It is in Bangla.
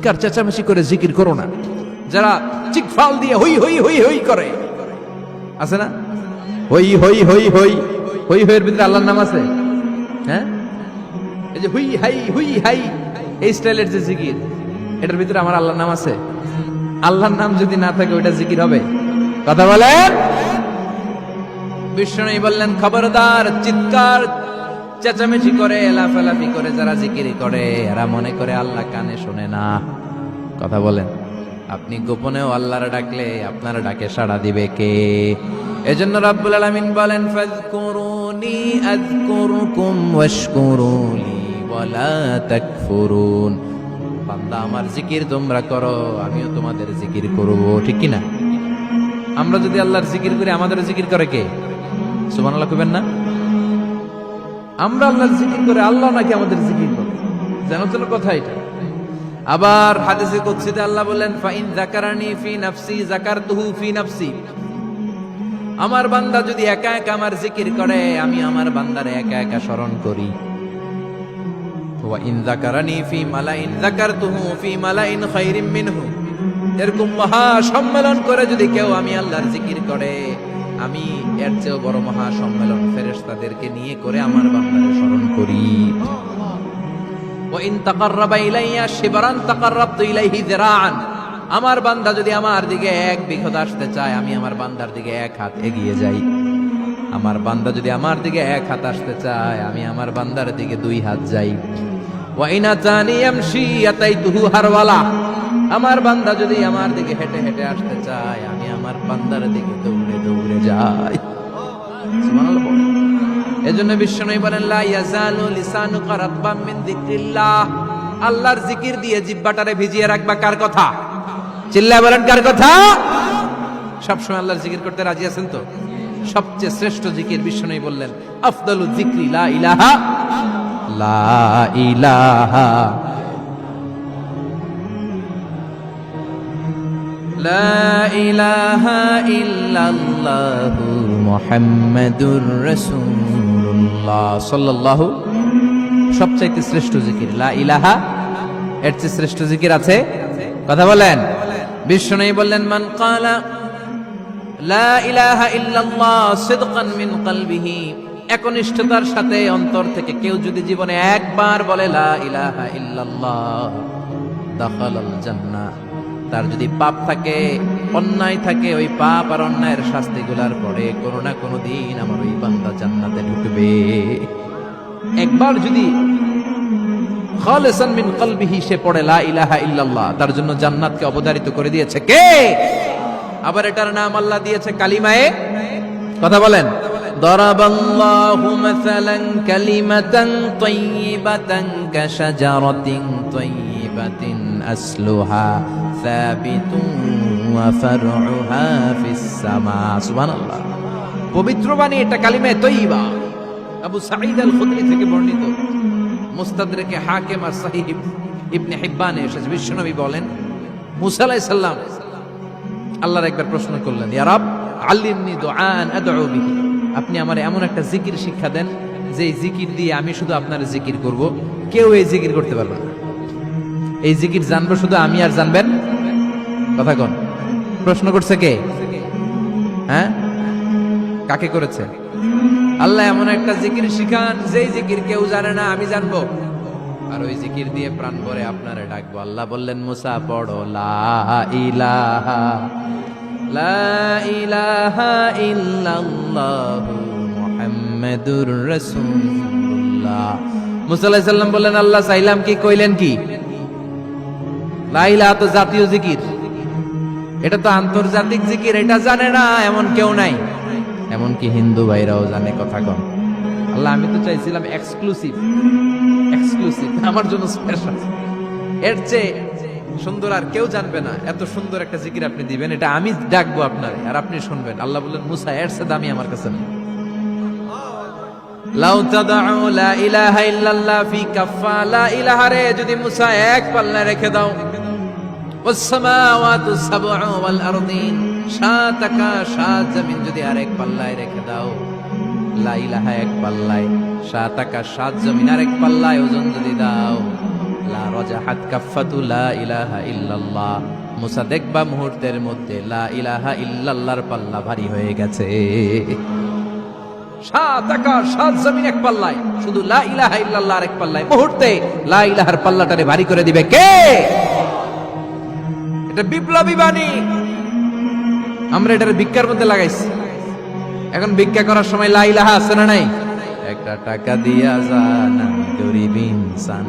চিৎকার চেঁচামেচি করে জিকির করো না। যারা চিকফাল দিয়ে হই হই হই হই করে, আছে না? হই হই হই হই হই হইয়ের ভিতরে আল্লাহর নাম আছে? হ্যাঁ, এই যে হুই হাই এই স্টাইলের যে জিকির, এটার ভিতরে আমার আল্লাহর নাম আছে? আল্লাহর নাম যদি না থাকে ওইটা জিকির হবে? কথা বলেন। বিষ্ণু বললেন, খবরদার, চিৎকার চেঁচামেচি করে লাফালাফি করে যারা জিকির করে এরা মনে করে আল্লাহ কানে শোনে না। কথা বলেন। আপনি গোপনেও আল্লাহর ডাকলে আপনার ডাকে সাড়া দিবে কে? এজন্য রাব্বুল আলামিন বলেন, ফাযকুরুনি আযকুরুকুম ওয়াশকুরুলি ওয়ালা তাকফুরুন। বান্দা, আমার জিকির তোমরা করো, আমিও তোমাদের জিকির করব, ঠিক কি না? আমরা যদি আল্লাহর জিকির করি, আমাদের জিকির করে কে? সুবহানাল্লাহ কইবেন না? আমরা আল্লাহর জিকির করে, আল্লাহ নাকি আমাদের জিকির করে? জানো তো কথা এটা। আবার হাদিসে কুদসিতে আল্লাহ বলেন, ফাইন যাকারানি ফি নাফসি যাকারতুহু ফি নাফসি। আমার বান্দা যদি একা একা আমার জিকির করে, আমি আমার বান্দারে একা একা স্মরণ করি। ওয়া ইন যাকারানি ফি মালাইন যাকারতুহু ফি মালাইন খায়রিম মিনহু। এরকম মহা সম্মেলন করে যদি কেউ আমি আল্লাহর জিকির করে, আমি এর চেয়েও বড় মহা সম্মেলন ফেরেশতাদেরকে নিয়ে করে আমার বান্দারে স্মরণ করি। ওয়া ইন তাকাররাবা ইলাইয়া শিবরান তাকাররাবতু ইলাইহি যিরাআন। আমার বান্দা যদি আমার দিকে এক বিঘত আসতে চায়, আমি আমার বান্দার দিকে এক হাত এগিয়ে যাই। আমার বান্দা যদি আমার দিকে এক হাত আসতে চায়, আমি আমার বান্দার দিকে দুই হাত যাই। ওয়া ইন আতানি ইয়ামশি আতাইতুহু হারওয়ালা। আমার বান্দা যদি আমার দিকে হেঁটে হেঁটে আসতে চায়, আমি আমার বান্দার দিকে দৌড়ে দৌড়ে যাই। সুবহানাল্লাহ। এজন্য বিষ্ণু বলেন, লা ইয়াজালু লিসানুকা রাতবাম মিন যিকরিল্লাহ। আল্লাহর জিকির দিয়ে জিহ্বাটারে ভিজিয়ে রাখবা। কার কথা? চিল্লায় বলেন, কার কথা? সবসময় আল্লাহর জিকির করতে রাজি আছেন তো? সবচেয়ে শ্রেষ্ঠ জিকির বিষ্ণু বললেন, আফদালু যিকরি লা ইলাহা লা ইলাহা ইল্লাল্লাহু মুহাম্মাদুর রাসূলুল্লাহ সাল্লাল্লাহু। সবচাইতে শ্রেষ্ঠ জিকির লা ইলাহা। এর চেয়ে শ্রেষ্ঠ জিকির আছে? কথা বলেন। বিষ্ণু বললেন, মান ক্বালা লা ইলাহা ইল্লাল্লাহ সিদকান মিন কলবিহি। একনিষ্ঠতার সাথে অন্তর থেকে কেউ যদি জীবনে একবার বলে লা ইলাহা ইল্লাল্লাহ, দাখালাল জান্নাহ। তার যদি পাপ থাকে, অন্যায় থাকে, ওই পাপ আর অন্যায়ের শাস্তিগুলার পরে কোনো না কোনো দিন আমার ওই বান্দা জান্নাতে ঢুকবে। একবার যদি খালিসান মিন কলবিহি সে পড়ে লা ইলাহা ইল্লাল্লাহ, তার জন্য জান্নাতকে অবধারিত করে দিয়েছে কে? আবার এটার নাম আল্লাহ দিয়েছে কালিমায়ে। কথা বলেন। দরাবাল্লাহু মাসালান কালিমাতান তাইয়িবাতান কাশাজারাতিন তাইয়িবাতিন আসলুহা সাবিতুন ওয়া ফারউহা ফিস সামা। সুবহানাল্লাহ। পবিত্র বাণী এটা কালিমায়ে তাইয়িবা। আবু সাঈদ আল খুদরি থেকে বর্ণিত, মুস্তাদরেকে হাকিম আর সহিহ ইবনে হিব্বানে এসেছে। বিশ্বনবী বলেন, মুসা আলাইহিস সালাম আল্লাহর একবার প্রশ্ন করলেন, ইয়া রাব আল্লিমনি দুআন আদউ বিহি। আপনি আমারে এমন একটা জিকির শিক্ষা দেন যে জিকির দিয়ে আমি শুধু আপনার জিকির করব, কেউ এই জিকির করতে পারবে না। এই জিকির জানবো শুধু আমি, আর জানবেন। কথা কোন? প্রশ্ন করছে কে? হ্যাঁ, কাকে করেছে? আল্লাহ এমন একটা জিকির শিখান যেই জিকির কেউ জানে না, আমি জানবো, আর ওই জিকির দিয়ে প্রাণ ভরে আপনারে ডাকবো। আল্লাহ বললেন, মুসা পড়ো লা ইলাহা ইল্লাল্লাহু মুহাম্মাদুর রাসূলুল্লাহ। মুসা আলাইহিস সালাম বললেন, আল্লাহ চাইলাম কি, কইলেন কি? লা ইলাহা তো জাতীয় জিকির, এটা তো আন্তর্জাতিক জিকির, এটা জানে না এমন কেউ নাই। এমনকি হিন্দু ভাইরাও জানে। কথা কম। আল্লাহ, আমি তো চাইছিলাম এক্সক্লুসিভ, আমার জন্য স্পেশাল। এর চেয়ে সুন্দর আর কেউ জানবে না। এত সুন্দর একটা জিকির আপনি দিবেন, এটা আমি ডাকবো আপনারে আর আপনি শুনবেন। আল্লাহ বললেন, মুসা এর চেয়ে দামি আমার কাছে নেই। লাউ তাদউ লা ইলাহা ইল্লাল্লাহ ফি কাফা। লা ইলাহা রে যদি মুসা এক পাল্লায় রেখে দাও, ওয়াস সামাওয়াতু সাবউ ওয়াল আরদিন, সাত আকাশ সাত জমিন যদি আরেক পাল্লায় রেখে দাও, লা ইলাহা এক পাল্লায়, সাত আকাশ সাত জমিন আরেক পাল্লায় ওজন যদি দাও, লা রাজাহাত কাফাতু লা ইলাহা ইল্লাল্লাহ। মুসা দেখবা মুহূর্তের মধ্যে লা ইলাহা ইল্লাল্লাহর পাল্লা ভারী হয়ে গেছে। সাত আকাশ সাত জমিন এক পাল্লায়, শুধু লা ইলাহা ইল্লাল্লাহর এক পাল্লায় মুহূর্তে লা ইলাহার পাল্লাটারে ভারী করে দিবে কে? এটা বিপ্লবী বাণী। আমরা এটার ভিক্ষার মধ্যে লাগাইছি। এখন ভিক্ষা করার সময় লা ইলাহা আছে না নাই? একটা টাকা দিয়া যান, আমি গরিব ইনসান।